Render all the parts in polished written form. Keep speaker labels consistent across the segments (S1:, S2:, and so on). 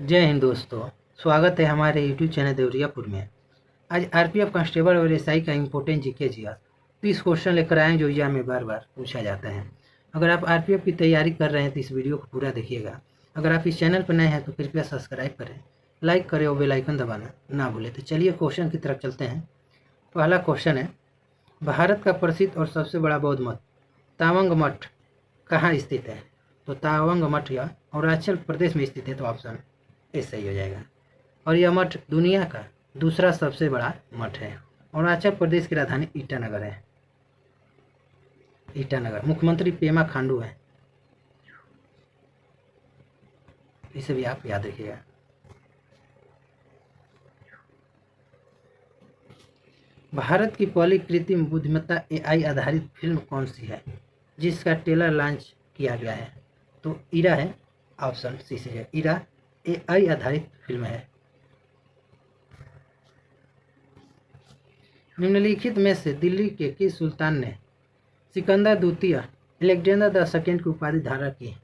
S1: जय हिंद दोस्तों। स्वागत है हमारे यूट्यूब चैनल देवरियापुर में। आज आरपीएफ कांस्टेबल और एसआई का इम्पोर्टेंट जीके जीएस 30 क्वेश्चन लेकर आए जो एग्जाम में बार बार पूछा जाता है। अगर आप आरपीएफ की तैयारी कर रहे हैं तो इस वीडियो को पूरा देखिएगा। अगर आप इस चैनल पर नए हैं तो कृपया सब्सक्राइब करें, लाइक करें और बेल आइकन दबाना ना भूलें। तो चलिए क्वेश्चन की तरफ चलते हैं। पहला क्वेश्चन है, भारत का प्रसिद्ध और सबसे बड़ा बौद्ध मठ तावंग मठ कहाँ स्थित है? तो तावंग मठ यह अरुणाचल प्रदेश में स्थित है, तो ऑप्शन ए सही हो जाएगा। और यह मठ दुनिया का दूसरा सबसे बड़ा मठ है। अरुणाचल प्रदेश की राजधानी ईटानगर है। ईटानगर। मुख्यमंत्री पेमा खांडू है, इसे भी आप याद रखिएगा। भारत की पहली कृत्रिम बुद्धिमत्ता एआई आधारित फिल्म कौन सी है जिसका ट्रेलर लॉन्च किया गया है? तो इरा है, ऑप्शन सी से है। इरा एआई आधारित फिल्म है। निम्नलिखित में से दिल्ली के किस सुल्तान ने सिकंदर द्वितीय अलेक्जेंडर द सेकेंड की उपाधि धारण की?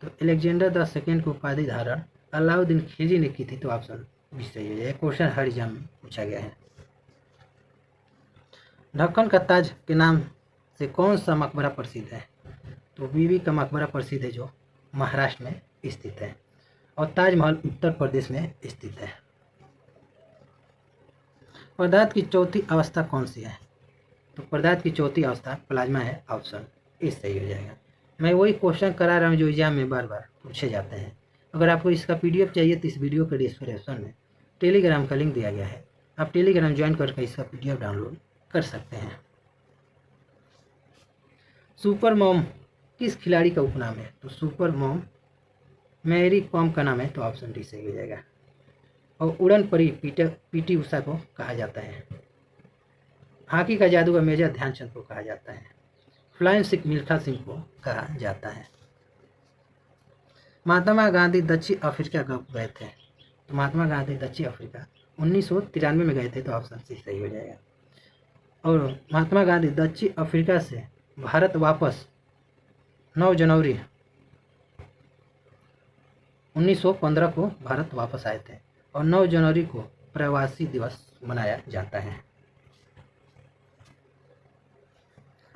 S1: तो अलेक्जेंडर द सेकेंड की उपाधि धारण अलाउद्दीन खिलजी ने की थी, तो ऑप्शन बी सही हो जाएगा। क्वेश्चन हर एग्जाम में पूछा गया है। ढक्कन का ताज के नाम से कौन सा मकबरा प्रसिद्ध है? तो बीबी का मकबरा प्रसिद्ध है जो महाराष्ट्र में स्थित है। और ताजमहल उत्तर प्रदेश में स्थित है। पदार्थ की चौथी अवस्था कौन सी है? तो पदार्थ की चौथी अवस्था प्लाज्मा है, ऑप्शन ए सही हो जाएगा। मैं वही क्वेश्चन करा रहा हूँ जो एग्जाम में बार बार पूछे जाते हैं। अगर आपको इसका पीडीएफ चाहिए तो इस वीडियो के डिस्क्रिप्शन में टेलीग्राम का लिंक दिया गया है, आप टेलीग्राम ज्वाइन करके इसका पीडीएफ डाउनलोड कर सकते हैं। सुपर मॉम किस खिलाड़ी का उपनाम है? तो सुपर मॉम मैरी कॉम का नाम है, तो ऑप्शन डी सही हो जाएगा। और उड़न परी पीटी उषा को कहा जाता है। हॉकी का जादूगर मेजर ध्यानचंद को कहा जाता है। फ्लाइंग सिख मिल्खा सिंह को कहा जाता है। महात्मा गांधी दक्षिण अफ्रीका कब गए थे? तो महात्मा गांधी दक्षिण अफ्रीका 1993 में गए थे, तो ऑप्शन सी सही हो जाएगा। और महात्मा गांधी दक्षिण अफ्रीका से भारत वापस 9 जनवरी 1915 को भारत वापस आए थे और 9 जनवरी को प्रवासी दिवस मनाया जाता है।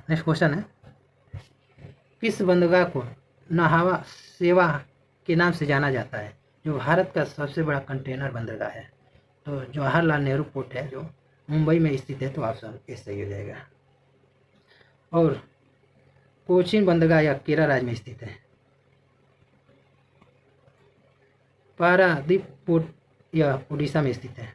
S1: नेक्स्ट क्वेश्चन है, किस बंदरगाह को नाहवा सेवा के नाम से जाना जाता है जो भारत का सबसे बड़ा कंटेनर बंदरगाह है? तो जवाहरलाल नेहरू पोर्ट है जो मुंबई में स्थित है, तो ऑप्शन ए सही हो जाएगा। और कोचीन बंदरगाह या केरल राज्य में स्थित है। पारादीप पोर्ट यह उड़ीसा में स्थित है।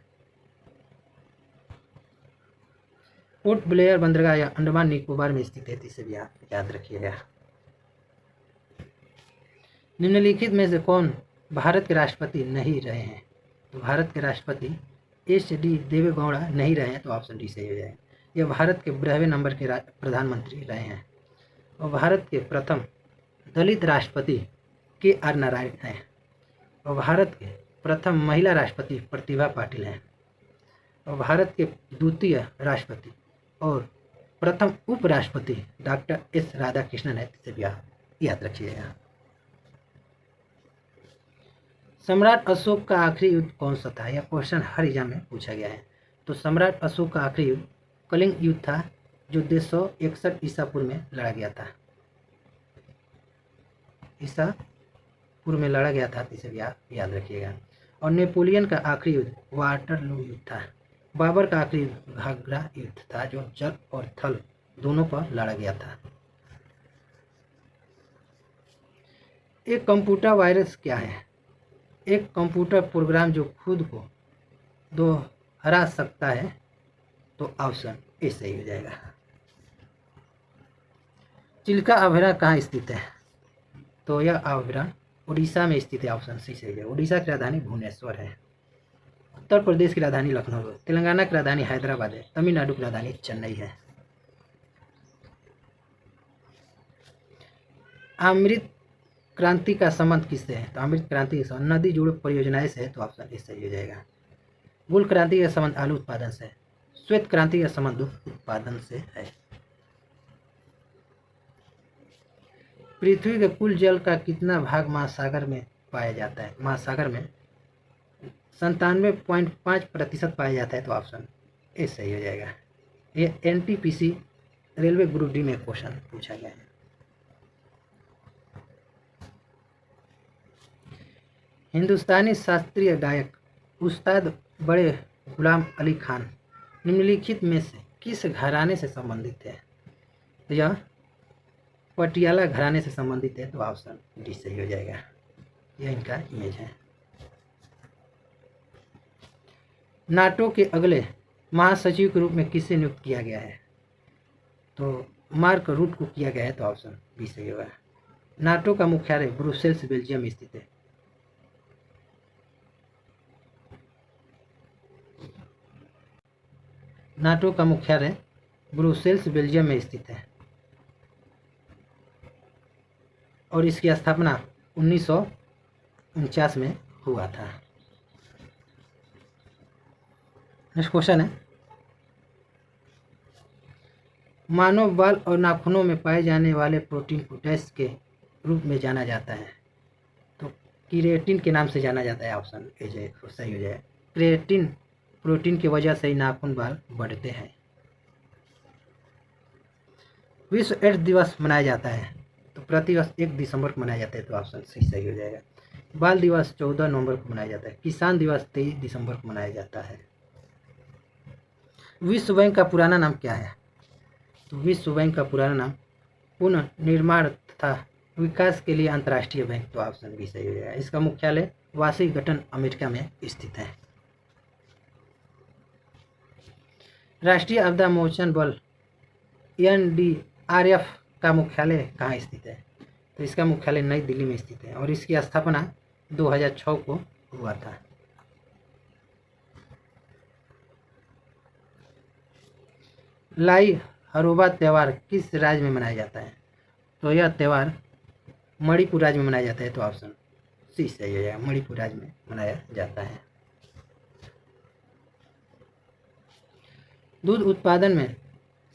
S1: पोर्ट ब्लेयर बंदरगाह या अंडमान निकोबार में स्थित है, इसे भी आप याद रखिएगा। निम्नलिखित में से कौन भारत के राष्ट्रपति नहीं रहे हैं? तो भारत के राष्ट्रपति एच.डी. देवेगौड़ा नहीं रहे हैं, तो ऑप्शन डी सही हो जाएगा। यह भारत के 12वें नंबर के प्रधानमंत्री रहे हैं। और भारत के प्रथम दलित राष्ट्रपति के.आर. नारायण हैं। और भारत के प्रथम महिला राष्ट्रपति प्रतिभा पाटिल हैं। और भारत के द्वितीय राष्ट्रपति और प्रथम उपराष्ट्रपति डॉक्टर एस राधाकृष्णन है, इसे भी आप याद रखिएगा। सम्राट अशोक का आखिरी युद्ध कौन सा था? यह क्वेश्चन हर एग्जाम में पूछा गया है। तो सम्राट अशोक का आखिरी युद्ध कलिंग युद्ध था जो 261 ईसा पूर्व में लड़ा गया था। ईसा पूर्व में लड़ा गया था, इसे भी आप याद रखिएगा। और नेपोलियन का आखिरी युद्ध वाटरलू युद्ध था। बाबर का आखिरी युद्ध घाघरा युद्ध था जो जल और थल दोनों पर लड़ा गया था। एक कंप्यूटर वायरस क्या है? एक कंप्यूटर प्रोग्राम जो खुद को दोहरा सकता है, तो ऑप्शन ए सही हो जाएगा। चिल्का अभयारण्य कहाँ स्थित है? तो यह अभयारण्य उड़ीसा में स्थित है, ऑप्शन सी सही है। उड़ीसा की राजधानी भुवनेश्वर है। उत्तर प्रदेश की राजधानी लखनऊ है। तेलंगाना की राजधानी हैदराबाद है। तमिलनाडु की राजधानी चेन्नई है। अमृत क्रांति का संबंध किससे है? तो अमृत क्रांति का संबंध नदी जोड़ो परियोजनाएं से है, तो ऑप्शन ए सही हो जाएगा। गुल क्रांति का संबंध आलू उत्पादन से है। श्वेत क्रांति का संबंध दुग्ध उत्पादन से है। पृथ्वी के कुल जल का कितना भाग महासागर में पाया जाता है। महासागर में 97.5% पाया जाता है, तो ऑप्शन ए सही हो जाएगा। ये एनटीपीसी रेलवे ग्रुप डी में क्वेश्चन पूछा गया है। हिंदुस्तानी शास्त्रीय गायक उस्ताद बड़े गुलाम अली खान निम्नलिखित में से किस घराने से संबंधित है? तो यह पटियाला घराने से संबंधित है, तो ऑप्शन डी सही हो जाएगा। यह इनका इमेज है। नाटो के अगले महासचिव के रूप में किसे नियुक्त किया गया है? तो मार्क रूट को किया गया है, तो ऑप्शन बी सही होगा। नाटो का मुख्यालय ब्रुसेल्स बेल्जियम में स्थित है। नाटो का मुख्यालय ब्रुसेल्स बेल्जियम में स्थित है और इसकी स्थापना 1949 में हुआ था। नेक्स्ट क्वेश्चन है, मानव बाल और नाखूनों में पाए जाने वाले प्रोटीन को डैश के रूप में जाना जाता है? तो क्रिएटिन के नाम से जाना जाता है, ऑप्शन ए सही हो जाए। क्रिएटिन प्रोटीन की वजह से ही नाखून बाल बढ़ते हैं। विश्व एड्स दिवस मनाया जाता है, तो प्रतिवर्ष 1 दिसंबर को मनाया जाता है, तो ऑप्शन सी सही हो जाएगा। बाल दिवस 14 नवंबर को मनाया जाता है। किसान दिवस 23 दिसंबर को मनाया जाता है। विश्व बैंक का पुराना नाम क्या है? तो विश्व बैंक का पुराना नाम पुनर्निर्माण तथा विकास के लिए अंतर्राष्ट्रीय बैंक, तो ऑप्शन बी सही हो जाएगा। इसका मुख्यालय वाशिंगटन अमेरिका में स्थित है। राष्ट्रीय आपदा मोचन बल NDRF का मुख्यालय कहाँ स्थित है? तो इसका मुख्यालय नई दिल्ली में स्थित है और इसकी स्थापना 2006 को हुआ था। लाई हरोबा त्यौहार किस राज्य में मनाया जाता है? तो यह त्यौहार मणिपुर राज्य में मनाया जाता है, तो ऑप्शन सी सही हो जाएगा। मणिपुर राज्य में मनाया जाता है। दूध उत्पादन में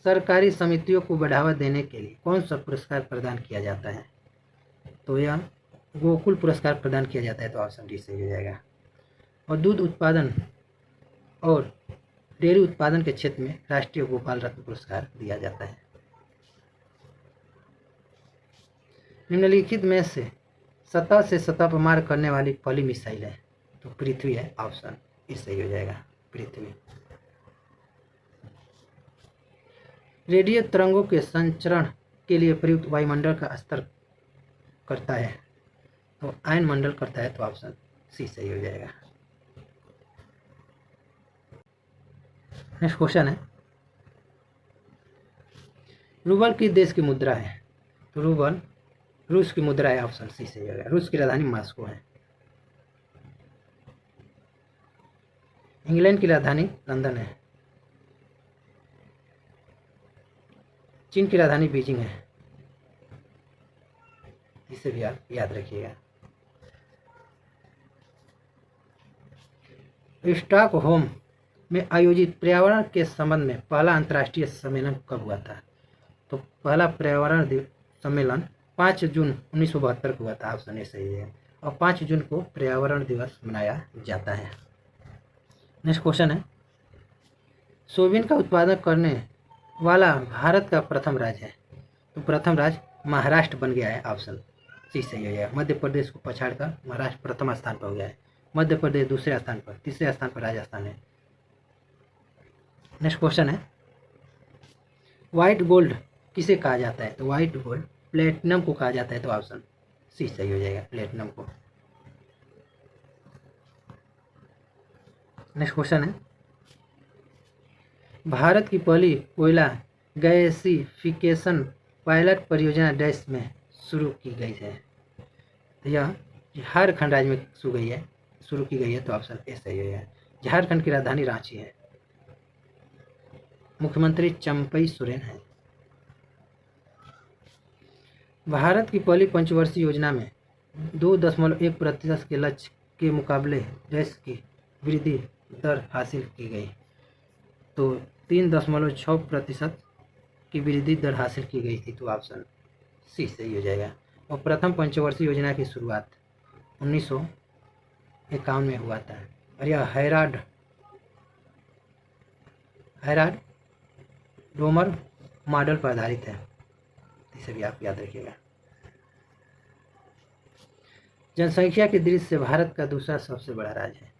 S1: सरकारी समितियों को बढ़ावा देने के लिए कौन सा पुरस्कार प्रदान किया जाता है? तो यह गोकुल पुरस्कार प्रदान किया जाता है, तो ऑप्शन डी सही हो जाएगा। और दूध उत्पादन और डेयरी उत्पादन के क्षेत्र में राष्ट्रीय गोपाल रत्न पुरस्कार दिया जाता है। निम्नलिखित में से सतह से सतह पर मार करने वाली पहली मिसाइल है? तो पृथ्वी है, ऑप्शन ई सही हो जाएगा, पृथ्वी। रेडियो तरंगों के संचरण के लिए प्रयुक्त वायुमंडल का स्तर करता है? तो आयन मंडल करता है, तो ऑप्शन सी सही हो जाएगा। नेक्स्ट क्वेश्चन है, रूबल किस देश की मुद्रा है? तो रूबल रूस की मुद्रा है, ऑप्शन सी सही हो जाएगा। रूस की राजधानी मॉस्को है। इंग्लैंड की राजधानी लंदन है। चीन की राजधानी बीजिंग है, इसे भी आप याद रखिएगा। स्टॉकहोम में आयोजित पर्यावरण के संबंध में पहला अंतर्राष्ट्रीय सम्मेलन कब हुआ था? तो पहला पर्यावरण सम्मेलन 5 जून 1972 को हुआ था, ऑप्शन ए सही है। और 5 जून को पर्यावरण दिवस मनाया जाता है। नेक्स्ट क्वेश्चन है, सोयाबीन का उत्पादन करने वाला भारत का प्रथम राज्य है? तो प्रथम राज्य महाराष्ट्र बन गया है, ऑप्शन सी सही हो जाएगा। मध्य प्रदेश को पछाड़कर महाराष्ट्र प्रथम स्थान पर हो गया है। मध्य प्रदेश दूसरे स्थान पर, तीसरे स्थान पर राजस्थान है। नेक्स्ट क्वेश्चन है, व्हाइट गोल्ड किसे कहा जाता है? तो व्हाइट गोल्ड प्लेटिनम को कहा जाता है, तो ऑप्शन सी सही हो जाएगा, प्लेटिनम को। नेक्स्ट क्वेश्चन है, भारत की पहली कोयला गैसिफिकेशन पायलट परियोजना डैश में शुरू की गई है? यह झारखंड राज्य में शुरू की गई है, तो ऑप्शन ए सही है। झारखंड की राजधानी रांची है। मुख्यमंत्री चंपई सोरेन है। भारत की पहली पंचवर्षीय योजना में 2.1% के लक्ष्य के मुकाबले डैश की वृद्धि दर हासिल की गई, तो 3.6% की वृद्धि दर हासिल की गई थी, तो ऑप्शन सी सही हो जाएगा। और प्रथम पंचवर्षीय योजना की शुरुआत 1951 में हुआ था और यह हैराड डोमर मॉडल पर आधारित है। इसे भी आप याद रखिएगा। जनसंख्या की दृष्टि से भारत का दूसरा सबसे बड़ा राज्य है।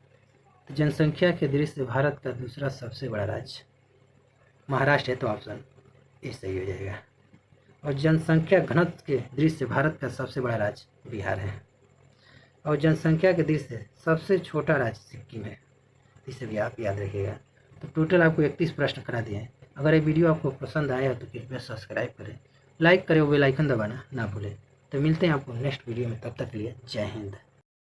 S1: तो जनसंख्या की दृष्टि से भारत का दूसरा सबसे बड़ा राज्य महाराष्ट्र है, तो ऑप्शन ए सही हो जाएगा। और जनसंख्या घनत्व के दृष्टि से भारत का सबसे बड़ा राज्य बिहार है। और जनसंख्या के दृष्टि से सबसे छोटा राज्य सिक्किम है। इसे भी आप याद रखिएगा। तो टोटल आपको 31 प्रश्न करा दिए हैं। अगर ये वीडियो आपको पसंद आया तो कृपया सब्सक्राइब करें, लाइक करें और बेल आइकन दबाना ना भूलें। तो मिलते हैं आपको नेक्स्ट वीडियो में, तब तक के लिए जय हिंद।